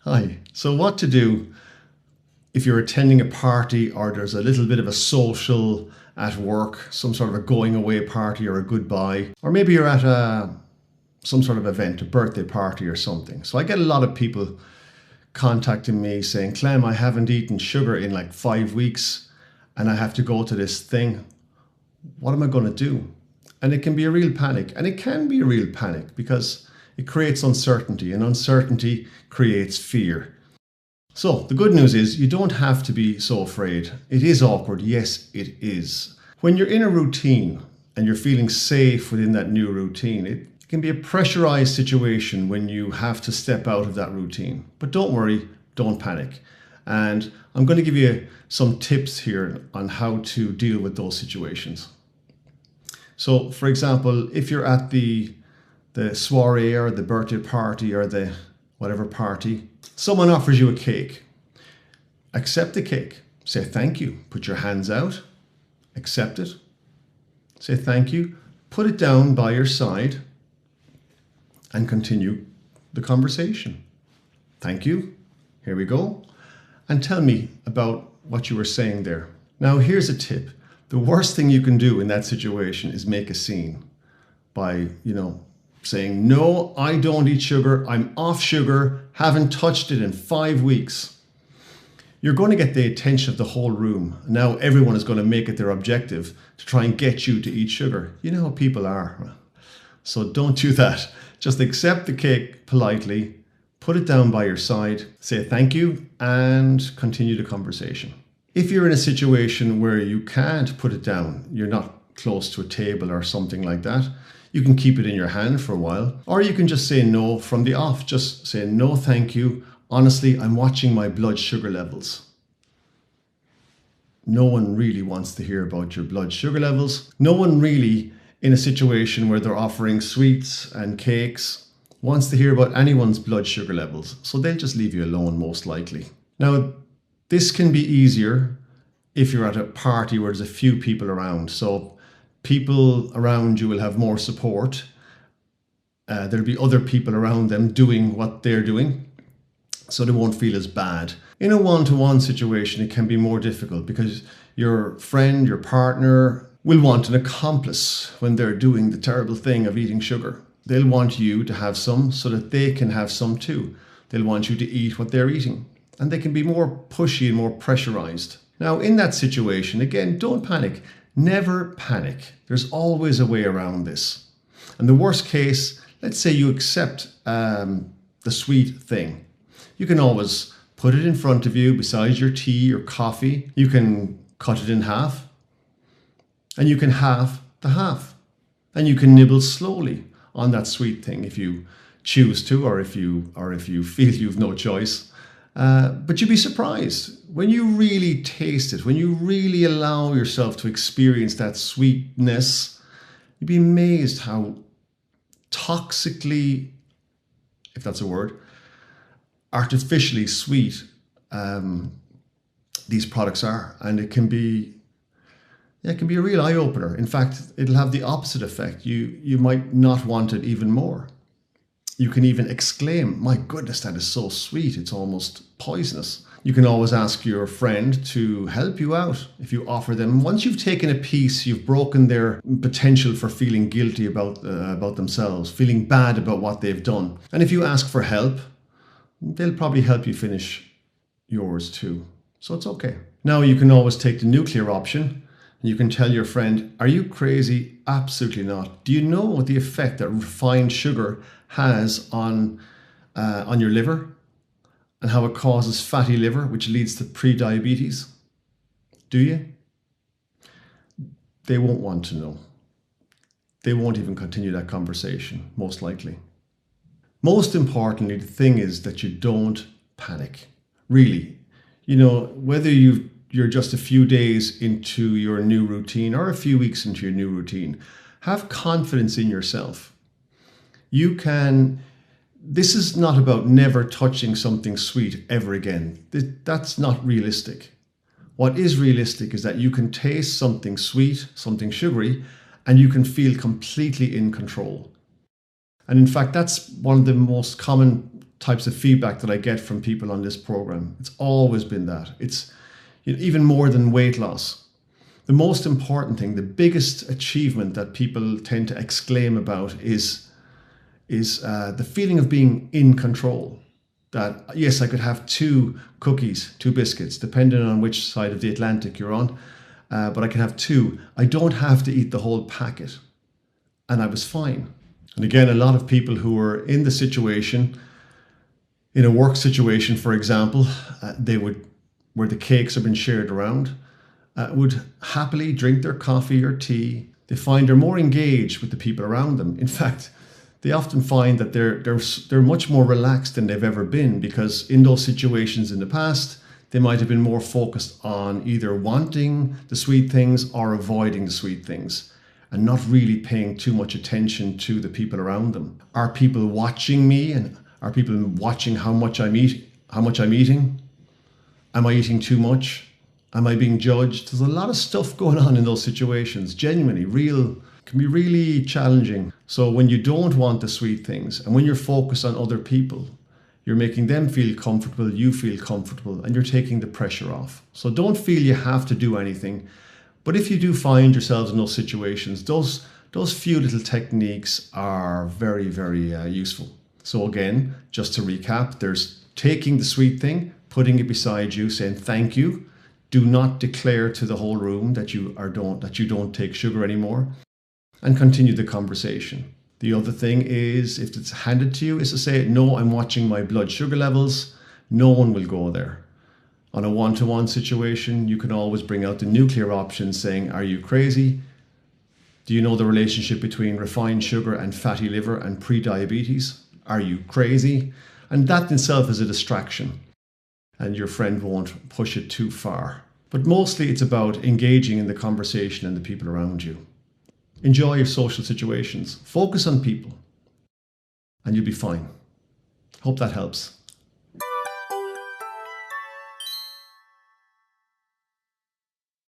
Hi. So what to do if you're attending a party or there's a little bit of a social at work, some sort of a going away party or a goodbye, or maybe you're at some sort of event, a birthday party or something. So I get a lot of people contacting me saying, Clem, I haven't eaten sugar in like 5 weeks and I have to go to this thing. What am I going to do? And it can be a real panic. And it can be a real panic because it creates uncertainty, and uncertainty creates fear. So the good news is you don't have to be so afraid. It is awkward. Yes, it is. When you're in a routine and you're feeling safe within that new routine, it can be a pressurized situation when you have to step out of that routine. But don't worry, don't panic. And I'm going to give you some tips here on how to deal with those situations. So, for example, if you're at the soiree or the birthday party or the whatever party, someone offers you a cake. Accept the cake. Say thank you. Put your hands out. Accept it. Say thank you. Put it down by your side and continue the conversation. Thank you. Here we go. And tell me about what you were saying there. Now, here's a tip. The worst thing you can do in that situation is make a scene by, saying, no, I don't eat sugar. I'm off sugar. Haven't touched it in 5 weeks. You're going to get the attention of the whole room. Now everyone is going to make it their objective to try and get you to eat sugar. You know how people are. So don't do that. Just accept the cake politely, put it down by your side, say thank you, and continue the conversation. If you're in a situation where you can't put it down, you're not close to a table or something like that, you can keep it in your hand for a while, or you can just say no from the off. Just say no, thank you. Honestly, I'm watching my blood sugar levels. No one really wants to hear about your blood sugar levels. No one really, in a situation where they're offering sweets and cakes, wants to hear about anyone's blood sugar levels. So they'll just leave you alone, most likely. Now, this can be easier if you're at a party where there's a few people around. So people around you will have more support. There'll be other people around them doing what they're doing, so they won't feel as bad. In a one-to-one situation, it can be more difficult because your friend, your partner will want an accomplice when they're doing the terrible thing of eating sugar. They'll want you to have some so that they can have some too. They'll want you to eat what they're eating. And they can be more pushy and more pressurized. Now, in that situation, again, don't panic. Never panic. There's always a way around this. And the worst case, let's say you accept the sweet thing. You can always put it in front of you beside your tea or coffee. You can cut it in half. And you can halve the half. And you can nibble slowly on that sweet thing if you choose to, or if you feel you've no choice. But you'd be surprised when you really taste it, when you really allow yourself to experience that sweetness. You'd be amazed how toxically, if that's a word, artificially sweet these products are. And it can be a real eye-opener. In fact, it'll have the opposite effect. You might not want it even more. You can even exclaim, my goodness, that is so sweet. It's almost poisonous. You can always ask your friend to help you out if you offer them. Once you've taken a piece, you've broken their potential for feeling guilty about themselves, feeling bad about what they've done. And if you ask for help, they'll probably help you finish yours too. So it's okay. Now you can always take the nuclear option. You can tell your friend, are you crazy? Absolutely not. Do you know the effect that refined sugar has on your liver and how it causes fatty liver, which leads to pre-diabetes? Do you? They won't want to know. They won't even continue that conversation, most likely. Most importantly, the thing is that you don't panic. Really, whether you're just a few days into your new routine or a few weeks into your new routine, have confidence in yourself. This is not about never touching something sweet ever again. That's not realistic. What is realistic is that you can taste something sweet, something sugary, and you can feel completely in control. And in fact, that's one of the most common types of feedback that I get from people on this program. It's always been that. It's even more than weight loss. The most important thing, the biggest achievement that people tend to exclaim about is the feeling of being in control. That, yes, I could have 2 cookies, 2 biscuits, depending on which side of the Atlantic you're on, but I can have 2. I don't have to eat the whole packet. And I was fine. And again, a lot of people who were in the situation, in a work situation, for example, where the cakes have been shared around, would happily drink their coffee or tea. They find they're more engaged with the people around them. In fact, they often find that they're much more relaxed than they've ever been, because in those situations in the past, they might have been more focused on either wanting the sweet things or avoiding the sweet things, and not really paying too much attention to the people around them. Are people watching me, and are people watching how much I'm eating? Am I eating too much? Am I being judged? There's a lot of stuff going on in those situations. Genuinely, can be really challenging. So when you don't want the sweet things, and when you're focused on other people, you're making them feel comfortable, you feel comfortable, and you're taking the pressure off. So don't feel you have to do anything. But if you do find yourselves in those situations, those few little techniques are very, very useful. So again, just to recap, there's taking the sweet thing, putting it beside you, saying thank you. Do not declare to the whole room that you don't take sugar anymore, and continue the conversation. The other thing is, if it's handed to you, is to say, no, I'm watching my blood sugar levels. No one will go there. On a one-to-one situation, you can always bring out the nuclear option, saying, are you crazy? Do you know the relationship between refined sugar and fatty liver and pre-diabetes? Are you crazy? And that in itself is a distraction, and your friend won't push it too far. But mostly it's about engaging in the conversation and the people around you. Enjoy your social situations. Focus on people, and you'll be fine. Hope that helps.